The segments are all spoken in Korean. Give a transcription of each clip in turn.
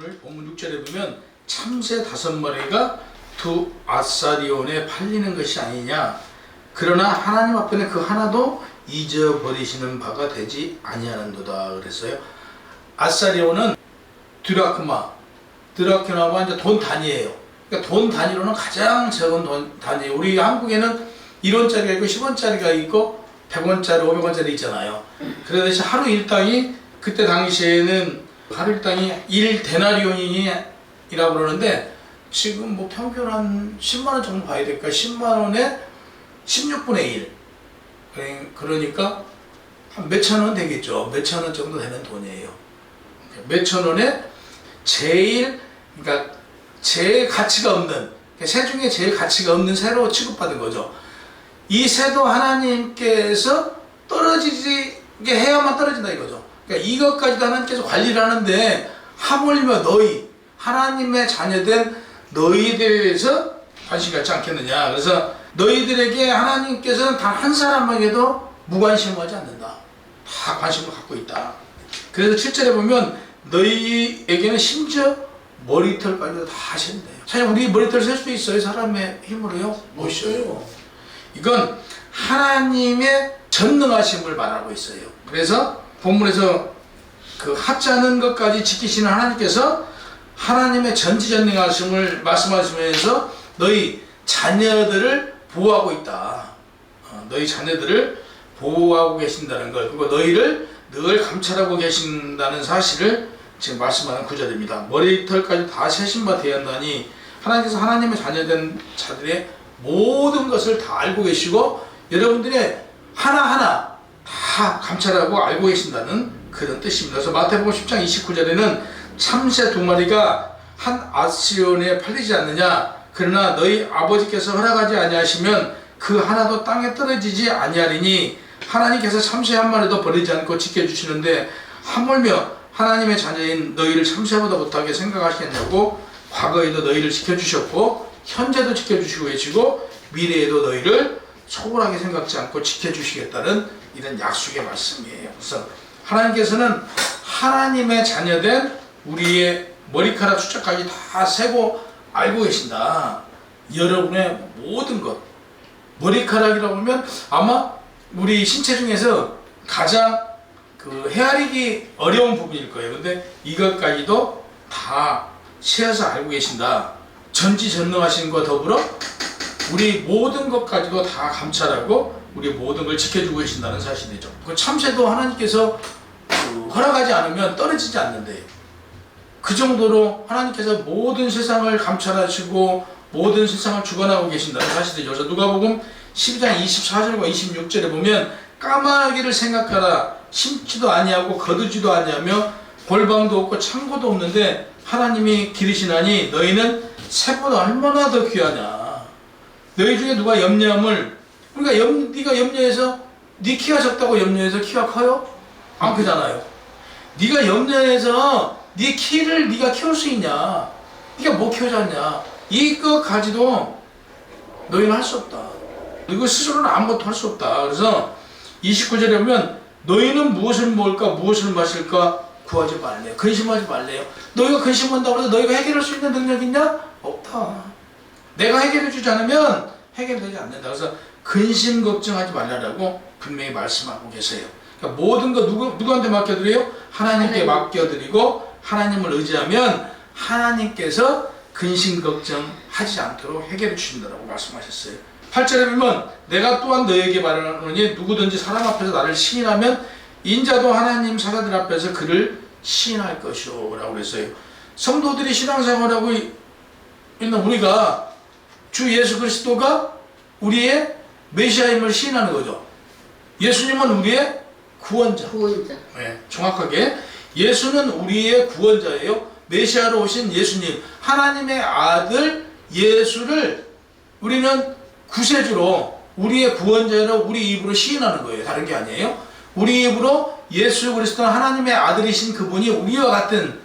오늘 본문 6절에 보면 참새 5마리가 두 아사리온에 팔리는 것이 아니냐. 그러나 하나님 앞에는 그 하나도 잊어버리시는 바가 되지 아니하는도다 그랬어요. 아사리온은 드라크마와 이제 돈 단위예요. 그러니까 돈 단위로는 가장 적은 돈 단위예요. 우리 한국에는 1원짜리가 있고 10원짜리가 있고 100원짜리, 500원짜리 있잖아요. 그래서 하루 일당이 그때 당시에는 하루 일당이 1데나리온이라고 그러는데 지금 뭐 평균 한 10만원 정도 봐야 될까? 10만원에 16분의 1. 그러니까 한 몇천 원 되겠죠. 몇천 원 정도 되는 돈이에요. 몇천 원에 그러니까 제일 가치가 없는, 새 중에 제일 가치가 없는 새로 취급받은 거죠. 이 새도 하나님께서 떨어지게 해야만 떨어진다 이거죠. 그러니까 이것까지도 하나님께서 관리를 하는데 하물며 너희, 하나님의 자녀된 너희들에서 관심 갖지 않겠느냐. 그래서 너희들에게 하나님께서는 단 한 사람에게도 무관심하지 않는다. 다 관심을 갖고 있다. 그래서 7절에 보면 너희에게는 심지어 머리털까지도 다 하신대요. 사실 우리 머리털 셀 수 있어요? 사람의 힘으로요? 못 써요. 이건 하나님의 전능하심을 말하고 있어요. 그래서 본문에서 그 하찮은 것까지 지키시는 하나님께서 하나님의 전지전능하심을 말씀하시면서 너희 자녀들을 보호하고 있다. 너희 자녀들을 보호하고 계신다는 걸, 그리고 너희를 늘 감찰하고 계신다는 사실을 지금 말씀하는 구절입니다. 머리털까지 다 세신 바 되었나니 하나님께서 하나님의 자녀된 자들의 모든 것을 다 알고 계시고 여러분들의 하나하나 다 감찰하고 알고 계신다는 그런 뜻입니다. 그래서 마태복음 10장 29절에는 참새 2마리가 한 아시온에 팔리지 않느냐. 그러나 너희 아버지께서 허락하지 아니하시면 그 하나도 땅에 떨어지지 아니하리니 하나님께서 참새 1마리도 버리지 않고 지켜주시는데 하물며 하나님의 자녀인 너희를 참새보다 못하게 생각하시겠냐고. 과거에도 너희를 지켜주셨고 현재도 지켜주시고 계시고 미래에도 너희를 소홀하게 생각지 않고 지켜주시겠다는 이런 약속의 말씀이에요. 그래서 하나님께서는 하나님의 자녀된 우리의 머리카락 숫자까지 다 세고 알고 계신다. 여러분의 모든 것. 머리카락이라고 하면 아마 우리 신체 중에서 가장 그 헤아리기 어려운 부분일 거예요. 근데 이것까지도 다 세어서 알고 계신다. 전지전능하신 것과 더불어 우리 모든 것까지도 다 감찰하고 우리 모든 걸 지켜주고 계신다는 사실이죠. 그 참새도 하나님께서 허락하지 않으면 떨어지지 않는데 그 정도로 하나님께서 모든 세상을 감찰하시고 모든 세상을 주관하고 계신다는 사실이죠. 그래서 누가복음 12장 24절과 26절에 보면 까마귀를 생각하라. 심지도 아니하고 거두지도 아니하며 골방도 없고 창고도 없는데 하나님이 기르시나니 너희는 새보다 얼마나 더 귀하냐. 너희 중에 누가 염려함을, 그러니까 네가 염려해서 네 키가 적다고 염려해서 키가 커요? 안 크잖아요. 네가 염려해서 네 키를 네가 키울 수 있냐? 네가 못 키우지 않냐? 이거 가지도 너희는 할 수 없다. 이거 스스로는 아무것도 할 수 없다. 그래서 29절에 보면 너희는 무엇을 먹을까 무엇을 마실까 구하지 말래요. 근심하지 말래요. 너희가 근심한다고 해서 너희가 해결할 수 있는 능력 있냐? 없다. 내가 해결해 주지 않으면 해결되지 않는다. 그래서 근심 걱정하지 말라라고 분명히 말씀하고 계세요. 그러니까 모든 거 누구한테 맡겨드려요? 하나님께 맡겨드리고 하나님을 의지하면 하나님께서 근심 걱정하지 않도록 해결해 주신다고 말씀하셨어요. 8절에 보면 내가 또한 너에게 말하노니 누구든지 사람 앞에서 나를 시인하면 인자도 하나님 사자들 앞에서 그를 시인할 것이오 라고 그랬어요. 성도들이 신앙생활하고 있는 우리가 주 예수 그리스도가 우리의 메시아임을 시인하는 거죠. 예수님은 우리의 구원자. 네, 정확하게 예수는 우리의 구원자예요. 메시아로 오신 예수님, 하나님의 아들 예수를 우리는 구세주로 우리의 구원자로 우리 입으로 시인하는 거예요. 다른 게 아니에요. 우리 입으로 예수 그리스도는 하나님의 아들이신 그분이 우리와 같은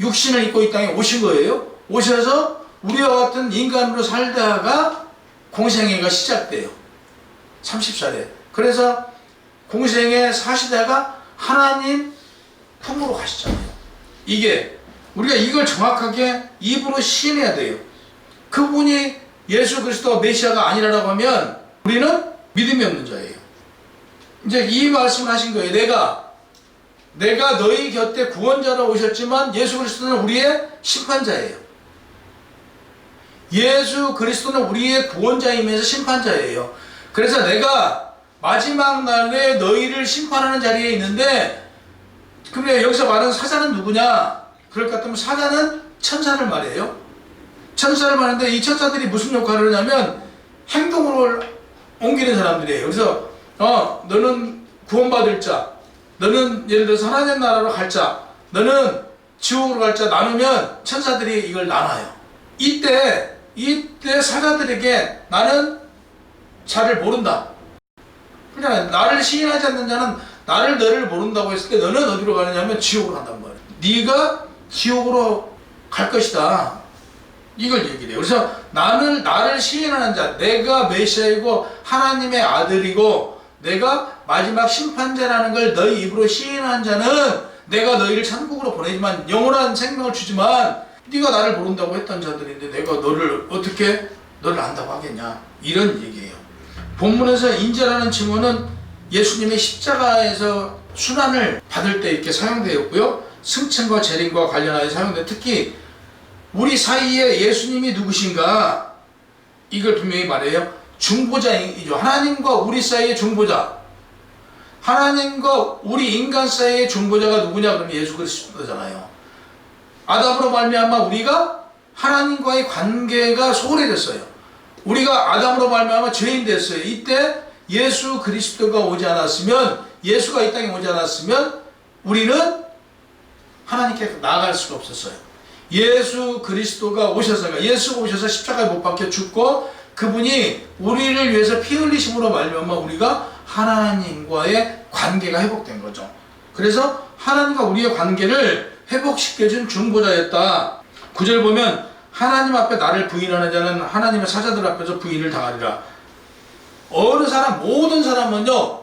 육신을 입고 이 땅에 오신 거예요. 오셔서 우리와 같은 인간으로 살다가 공생애가 시작돼요. 30살에. 그래서 공생애 사시다가 하나님 품으로 가시잖아요. 이게 우리가 이걸 정확하게 입으로 시인해야 돼요. 그분이 예수 그리스도 메시아가 아니라고 하면 우리는 믿음이 없는 자예요. 이제 이 말씀을 하신 거예요. 내가 너희 곁에 구원자로 오셨지만 예수 그리스도는 우리의 심판자예요. 예수 그리스도는 우리의 구원자이면서 심판자예요. 그래서 내가 마지막 날에 너희를 심판하는 자리에 있는데, 그래 여기서 말하는 사자는 누구냐? 그럴 것 같으면 사자는 천사를 말해요. 천사를 말하는데 이 천사들이 무슨 역할을 하냐면 행동으로 옮기는 사람들이에요. 그래서 너는 구원받을 자, 너는 예를 들어서 하나님 나라로 갈 자, 너는 지옥으로 갈 자 나누면 천사들이 이걸 나눠요. 이때 사자들에게 나는 자를 모른다. 그냥 나를 시인하지 않는 자는 너를 모른다고 했을 때 너는 어디로 가느냐 하면 지옥으로 간단 말이에요. 네가 지옥으로 갈 것이다. 이걸 얘기해요. 그래서 나를 시인하는 자, 내가 메시아이고 하나님의 아들이고 내가 마지막 심판자라는 걸 너희 입으로 시인한 자는 내가 너희를 천국으로 보내지만 영원한 생명을 주지만 네가 나를 모른다고 했던 자들인데 내가 너를 어떻게 너를 안다고 하겠냐, 이런 얘기예요. 본문에서 인자라는 징후는 예수님의 십자가에서 순환을 받을 때 이렇게 사용되었고요, 승천과 재림과 관련하여 사용돼. 특히 우리 사이에 예수님이 누구신가, 이걸 분명히 말해요. 중보자이죠. 하나님과 우리 사이의 중보자, 하나님과 우리 인간 사이의 중보자가 누구냐 그러면 예수 그리스도잖아요. 아담으로 말미암아 우리가 하나님과의 관계가 소홀해졌어요. 우리가 아담으로 말미암아 죄인 됐어요. 이때 예수 그리스도가 오지 않았으면, 예수가 이 땅에 오지 않았으면 우리는 하나님께 나아갈 수가 없었어요. 예수 그리스도가 오셔서, 예수가 오셔서 십자가에 못 박혀 죽고 그분이 우리를 위해서 피 흘리심으로 말미암아 우리가 하나님과의 관계가 회복된 거죠. 그래서 하나님과 우리의 관계를 회복시켜준 중보자였다. 9절 보면 하나님 앞에 나를 부인하는 자는 하나님의 사자들 앞에서 부인을 당하리라. 어느 사람, 모든 사람은요,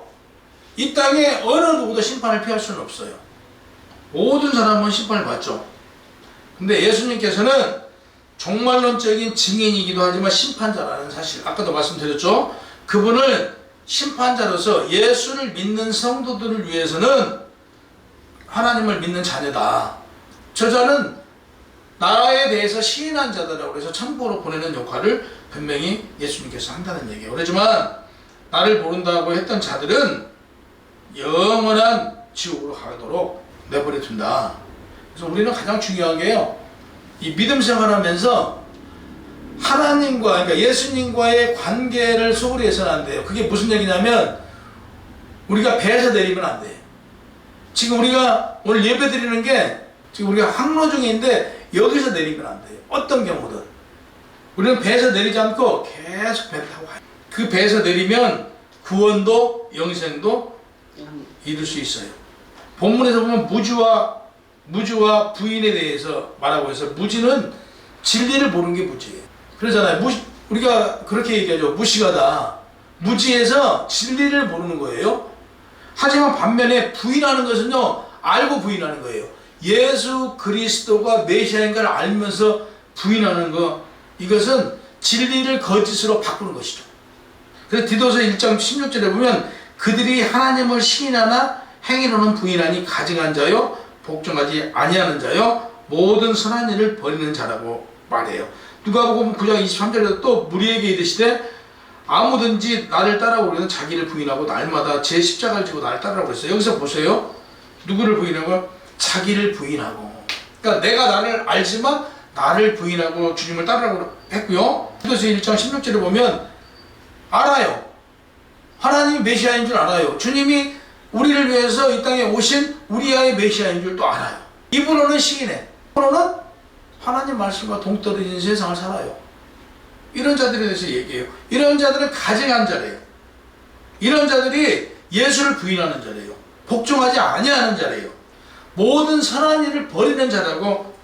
이 땅에 어느 누구도 심판을 피할 수는 없어요. 모든 사람은 심판을 받죠. 근데 예수님께서는 종말론적인 증인이기도 하지만 심판자라는 사실, 아까도 말씀드렸죠. 그분을 심판자로서 예수를 믿는 성도들을 위해서는 하나님을 믿는 자녀다. 저 자는 나라에 대해서 시인한 자들이라고 해서 천국으로 보내는 역할을 분명히 예수님께서 한다는 얘기예요. 그렇지만 나를 모른다고 했던 자들은 영원한 지옥으로 가도록 내버려 둔다. 그래서 우리는 가장 중요한 게요, 이 믿음 생활하면서 하나님과, 그러니까 예수님과의 관계를 소홀히 해서는 안 돼요. 그게 무슨 얘기냐면 우리가 배에서 내리면 안 돼요. 지금 우리가 오늘 예배 드리는 게 지금 우리가 항로 중인데 여기서 내리면 안 돼요. 어떤 경우든 우리는 배에서 내리지 않고 계속 배를 타고 가요. 그 배에서 내리면 구원도 영생도 이룰 수 있어요. 본문에서 보면 무지와 부인에 대해서 말하고 있어요. 무지는 진리를 모르는 게 무지예요. 그러잖아요. 우리가 그렇게 얘기하죠. 무식하다. 무지해서 진리를 모르는 거예요. 하지만 반면에 부인하는 것은요, 알고 부인하는 거예요. 예수 그리스도가 메시아인 걸 알면서 부인하는 거, 이것은 진리를 거짓으로 바꾸는 것이죠. 그래서 디도서 1장 16절에 보면 그들이 하나님을 시인하나 행위로는 부인하니 가증한 자요 복종하지 아니하는 자요 모든 선한 일을 버리는 자라고 말해요. 누가복음 9장 23절에도 또 무리에게 이르시되 아무든지 나를 따라오려는 자기를 부인하고 날마다 제 십자가를 지고 나를 따르라고 했어요. 여기서 보세요. 누구를 부인하고? 자기를 부인하고. 그러니까 내가 나를 알지만 나를 부인하고 주님을 따르라고 했고요. 디도서 1장 16절에 보면 알아요. 하나님이 메시아인 줄 알아요. 주님이 우리를 위해서 이 땅에 오신 우리아의 메시아인 줄 또 알아요. 입으로는 시인해. 입으로는 하나님 말씀과 동떨어진 세상을 살아요. 이런 자들에 대해서 얘기해요. 이런 자들은 가증한 자래요. 이런 자들이 예수를 부인하는 자래요. 복종하지 아니하는 자래요. 모든 선한 일을 버리는 자라고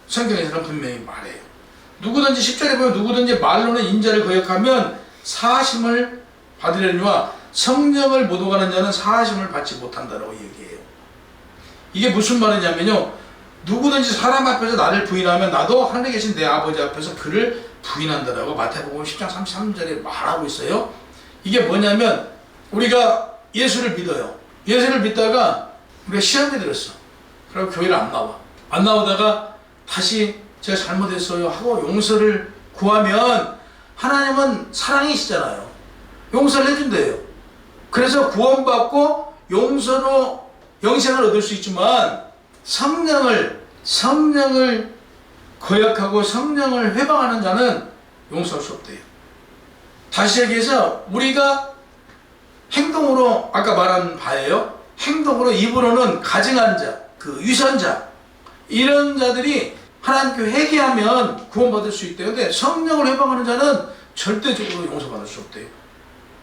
성경에서는 분명히 말해요. 누구든지 10절에 보면 누구든지 말로는 인자를 거역하면 사하심을 받으려니와 성령을 못 오가는 자는 사하심을 받지 못한다라고 얘기해요. 이게 무슨 말이냐면요, 누구든지 사람 앞에서 나를 부인하면 나도 하늘에 계신 내 아버지 앞에서 그를 부인한다라고 마태복음 10장 33절에 말하고 있어요. 이게 뭐냐면 우리가 예수를 믿어요. 예수를 믿다가 우리가 시험에 들었어. 그리고 교회를 안 나와. 안 나오다가 다시 제가 잘못했어요 하고 용서를 구하면 하나님은 사랑이시잖아요. 용서를 해준대요. 그래서 구원받고 용서로 영생을 얻을 수 있지만 성령을 거역하고 성령을 회방하는 자는 용서할 수 없대요. 다시 얘기해서 우리가 행동으로 아까 말한 바예요. 행동으로 입으로는 가증한 자, 그 유선자 이런 자들이 하나님께 회개하면 구원받을 수 있대요. 근데 성령을 회방하는 자는 절대적으로 용서받을 수 없대요.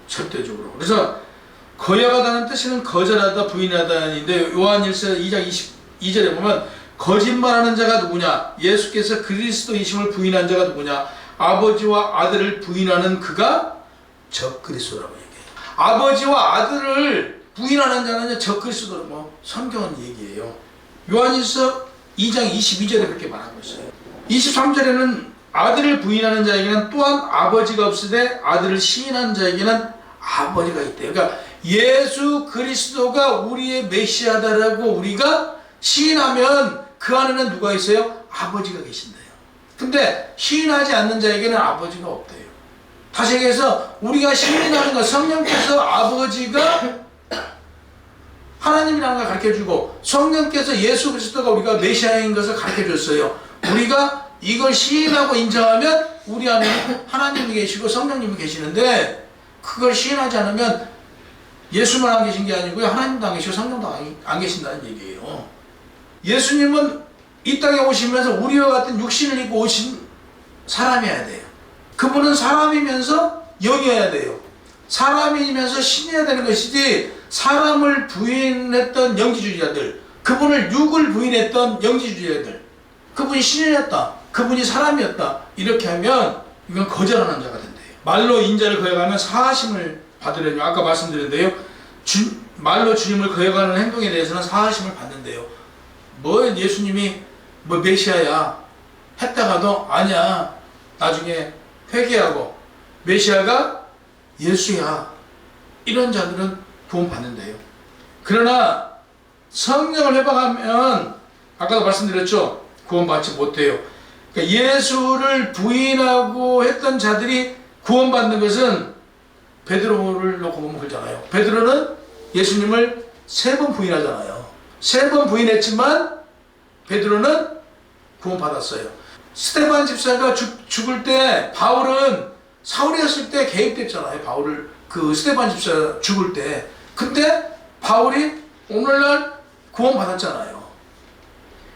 절대적으로. 그래서 거역하다는 뜻은 거절하다, 부인하다인데 요한일서 2장 22절에 보면 거짓말하는 자가 누구냐? 예수께서 그리스도이심을 부인한 자가 누구냐? 아버지와 아들을 부인하는 그가 적그리스도라고 얘기해요. 아버지와 아들을 부인하는 자는 적그리스도라고 성경은 얘기해요. 요한일서 2장 22절에 그렇게 말하고 있어요. 23절에는 아들을 부인하는 자에게는 또한 아버지가 없으되 아들을 시인하는 자에게는 아버지가 있대요. 그러니까 예수 그리스도가 우리의 메시아다라고 우리가 시인하면 그 안에는 누가 있어요? 아버지가 계신대요. 근데 시인하지 않는 자에게는 아버지가 없대요. 다시 얘기해서 우리가 시인하는 것, 성령께서 아버지가 하나님이라는 걸 가르쳐주고 성령께서 예수 그리스도가 우리가 메시아인 것을 가르쳐줬어요. 우리가 이걸 시인하고 인정하면 우리 안에 하나님이 계시고 성령님이 계시는데 그걸 시인하지 않으면 예수만 안 계신 게 아니고요. 하나님도 안 계시고 성령도 안 계신다는 얘기예요. 예수님은 이 땅에 오시면서 우리와 같은 육신을 입고 오신 사람이어야 돼요. 그분은 사람이면서 영이어야 돼요. 사람이면서 신이어야 되는 것이지 사람을 부인했던 영지주의자들, 그분을 육을 부인했던 영지주의자들, 그분이 신이었다, 그분이 사람이었다 이렇게 하면 이건 거절하는 자가 된대요. 말로 인자를 거역하면 사하심을 받으려면 아까 말씀드렸는데요. 말로 주님을 거역하는 행동에 대해서는 사하심을 받는데요. 뭐 예수님이 뭐 메시아야 했다가도 아니야 나중에 회개하고 메시아가 예수야 이런 자들은 구원 받는데요. 그러나 성령을 회방하면 아까도 말씀드렸죠. 구원받지 못해요. 그러니까 예수를 부인하고 했던 자들이 구원받는 것은 베드로를 놓고 보면 그러잖아요. 베드로는 예수님을 3번 부인하잖아요. 3번 부인했지만 베드로는 구원받았어요. 스데반 집사가 죽을 때 바울은 사울이었을 때 개입됐잖아요. 바울을 그 스데반 집사 죽을 때. 근데 바울이 오늘날 구원받았잖아요.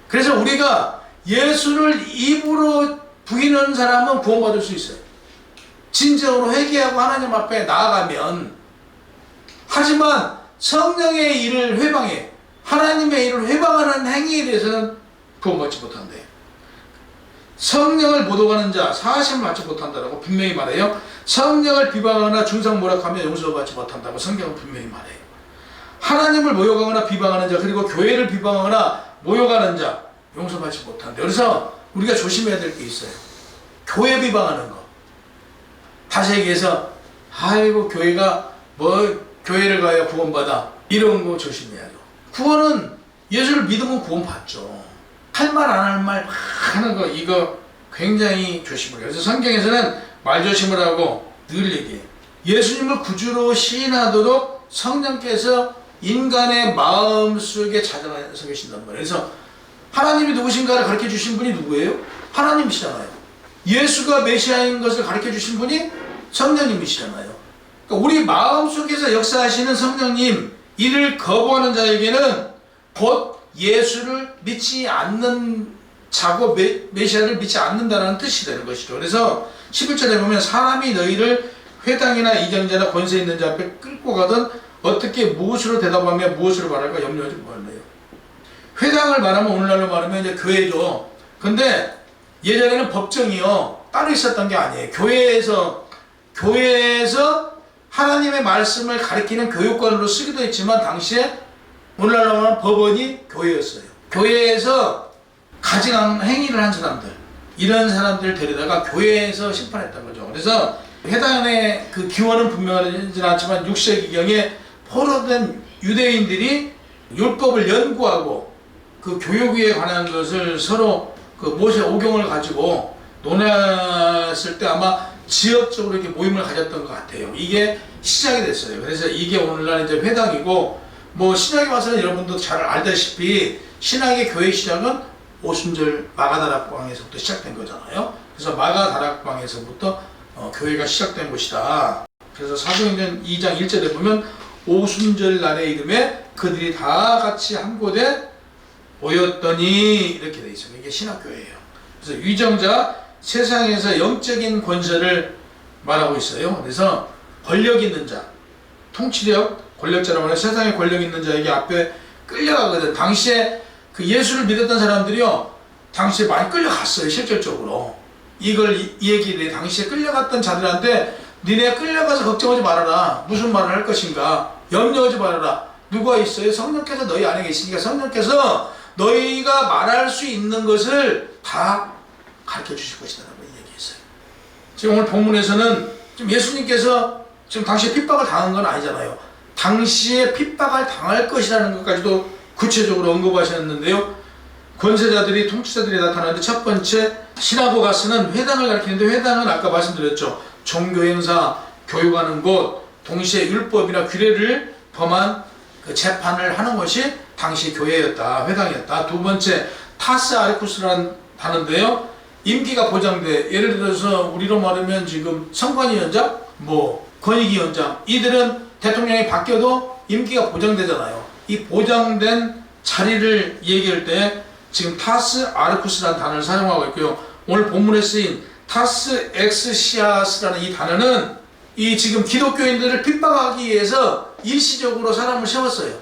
그래서 우리가 예수를 입으로 부인하는 사람은 구원받을 수 있어요. 진정으로 회개하고 하나님 앞에 나아가면. 하지만 성령의 일을 회방해 하나님의 일을 회방하는 행위에 대해서는 구원받지 못한대요. 성령을 모독하는 자 사하심을 받지 못한다라고 분명히 말해요. 성령을 비방하거나 중상모략하며 용서받지 못한다고 성경은 분명히 말해요. 하나님을 모욕하거나 비방하는 자 그리고 교회를 비방하거나 모욕하는 자 용서받지 못한다. 그래서 우리가 조심해야 될 게 있어요. 교회 비방하는 거. 다시 얘기해서 아이고 교회가 뭐 교회를 가야 구원받아 이런 거 조심해야죠. 구원은 예수를 믿으면 구원받죠. 할 말 안 할 말 막 하는 거 이거 굉장히 조심해요. 그래서 성경에서는 말 조심을 하고 늘 얘기해요. 예수님을 구주로 시인하도록 성령께서 인간의 마음속에 자정해서 계신단 말이에요. 그래서 하나님이 누구신가를 가르쳐 주신 분이 누구예요? 하나님이시잖아요. 예수가 메시아인 것을 가르쳐 주신 분이 성령님이시잖아요. 그러니까 우리 마음속에서 역사하시는 성령님 이를 거부하는 자에게는 곧 예수를 믿지 않는 자고 메시아를 믿지 않는다는 뜻이 되는 것이죠. 그래서 11절에 보면 사람이 너희를 회당이나 이정자나 권세 있는 자 앞에 끌고 가든 어떻게 무엇으로 대답하며 무엇으로 말할까 염려하지 말래요. 회당을 말하면 오늘날로 말하면 이제 교회죠. 근데 예전에는 법정이요 따로 있었던 게 아니에요. 교회에서 하나님의 말씀을 가르치는 교육관으로 쓰기도 했지만 당시에 오늘날로 말하면 법원이 교회였어요. 교회에서 가증한 행위를 한 사람들, 이런 사람들을 데려다가 교회에서 심판했던 거죠. 그래서 회당의 그 기원은 분명하지 않지만 6세기경에 포로된 유대인들이 율법을 연구하고 그 교육에 관한 것을 서로 그 모세 오경을 가지고 논했을 때 아마 지역적으로 이렇게 모임을 가졌던 것 같아요. 이게 시작이 됐어요. 그래서 이게 오늘날 이제 회당이고, 뭐 신약에 와서는 여러분도 잘 알다시피 신약의 교회 시작은 오순절 마가다락방에서부터 시작된 거잖아요. 그래서 마가다락방에서부터 교회가 시작된 곳이다. 그래서 사도행전 2장 1절에 보면 오순절 날의 이름에 그들이 다 같이 한 곳에 모였더니 이렇게 돼 있어요. 이게 신학교회예요. 그래서 위정자, 세상에서 영적인 권세를 말하고 있어요. 그래서 권력 있는 자, 통치력, 권력자라고 하는 세상에 권력 있는 자에게 앞에 끌려가거든. 당시에 그 예수를 믿었던 사람들이요, 당시에 많이 끌려갔어요. 실질적으로 이 얘기를 해. 당시에 끌려갔던 자들한테 니네 끌려가서 걱정하지 말아라. 무슨 말을 할 것인가 염려하지 말아라. 누가 있어요? 성령께서 너희 안에 계시니까 성령께서 너희가 말할 수 있는 것을 다 가르쳐 주실 것이다 라고 얘기했어요. 지금 오늘 본문에서는 지금 예수님께서 지금 당시에 핍박을 당한 건 아니잖아요. 당시에 핍박을 당할 것이라는 것까지도 구체적으로 언급하셨는데요. 권세자들이, 통치자들이 나타나는데, 첫 번째 시나고가스는 회당을 가리키는데, 회당은 아까 말씀드렸죠. 종교행사, 교육하는 곳, 동시에 율법이나 규례를 범한 그 재판을 하는 것이 당시 교회였다, 회당이었다. 두 번째, 타스 아레쿠스라는 단어인데요, 임기가 보장돼. 예를 들어서 우리로 말하면 지금 선관위원장, 뭐 권익위원장, 이들은 대통령이 바뀌어도 임기가 보장되잖아요. 이 보장된 자리를 얘기할 때 지금 타스 아르쿠스라는 단어를 사용하고 있고요. 오늘 본문에 쓰인 타스 엑스시아스라는 이 단어는 이 지금 기독교인들을 핍박하기 위해서 일시적으로 사람을 세웠어요.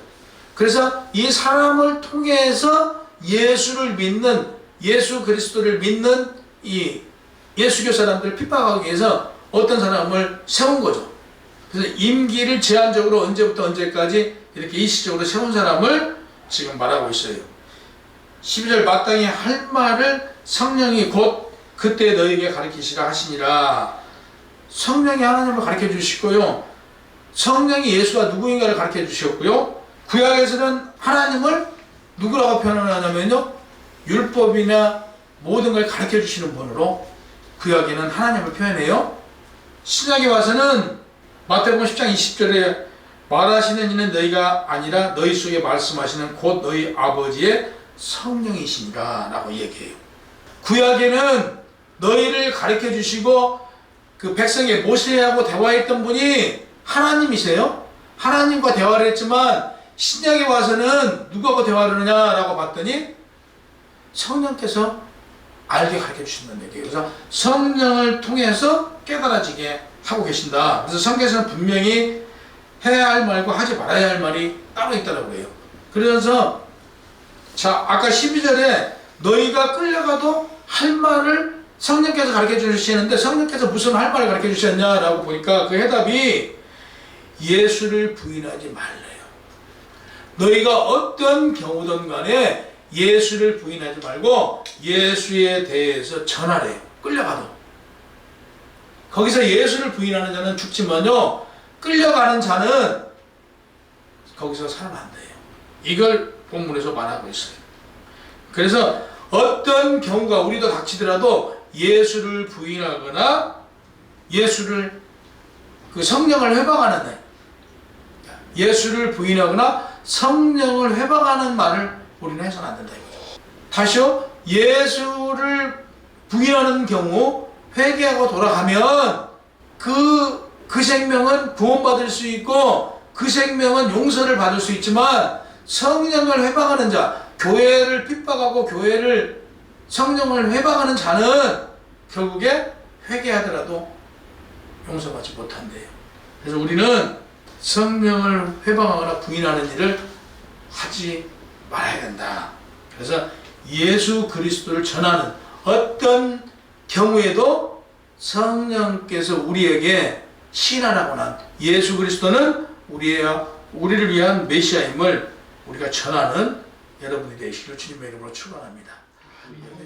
그래서 이 사람을 통해서 예수를 믿는, 예수 그리스도를 믿는 이 예수교 사람들을 핍박하기 위해서 어떤 사람을 세운 거죠. 그래서 임기를 제한적으로 언제부터 언제까지 이렇게 일시적으로 세운 사람을 지금 말하고 있어요. 12절, 마땅히 할 말을 성령이 곧 그때 너에게 가르치시라 하시니라. 성령이 하나님을 가르쳐 주시고요, 성령이 예수가 누구인가를 가르쳐 주셨고요, 구약에서는 하나님을 누구라고 표현하냐면요, 율법이나 모든 걸 가르쳐 주시는 분으로 구약에는 하나님을 표현해요. 신약에 와서는 마태복음 10장 20절에 말하시는 이는 너희가 아니라 너희 속에 말씀하시는 곧 너희 아버지의 성령이시니라 라고 얘기해요. 구약에는 너희를 가르쳐 주시고 그 백성의 모세하고 대화했던 분이 하나님이세요. 하나님과 대화를 했지만 신약에 와서는 누구하고 대화를 하느냐라고 봤더니 성령께서 알게 가르쳐 주신다는 얘기예요. 그래서 성령을 통해서 깨달아지게 하고 계신다. 그래서 성경에서는 분명히 해야 할 말과 하지 말아야 할 말이 따로 있다고 해요. 그래서 자, 아까 12절에 너희가 끌려가도 할 말을 성령께서 가르쳐 주시는데, 성령께서 무슨 할 말을 가르쳐 주셨냐라고 보니까 그 해답이 예수를 부인하지 말래요. 너희가 어떤 경우든 간에 예수를 부인하지 말고 예수에 대해서 전하래요. 끌려가도. 거기서 예수를 부인하는 자는 죽지만요, 끌려가는 자는 거기서 살아난대요. 이걸 본문에서 말하고 있어요. 그래서 어떤 경우가 우리도 닥치더라도 예수를 부인하거나 예수를 그 성령을 회방하는, 예수를 부인하거나 성령을 회방하는 말을 우리는 해서는 안 된다 이거죠. 다시요, 예수를 부인하는 경우 회개하고 돌아가면 그 생명은 구원받을 수 있고 그 생명은 용서를 받을 수 있지만, 성령을 회방하는 자, 교회를 핍박하고 교회를 성령을 회방하는 자는 결국에 회개하더라도 용서받지 못한대요. 그래서 우리는 성령을 회방하거나 부인하는 일을 하지 말아야 된다. 그래서 예수 그리스도를 전하는 어떤 경우에도 성령께서 우리에게 신하라고 한 예수 그리스도는 우리를 위한 메시아임을 우리가 전하는 여러분이 되시기를 주님의 이름으로 축원합니다. 합리적이에요.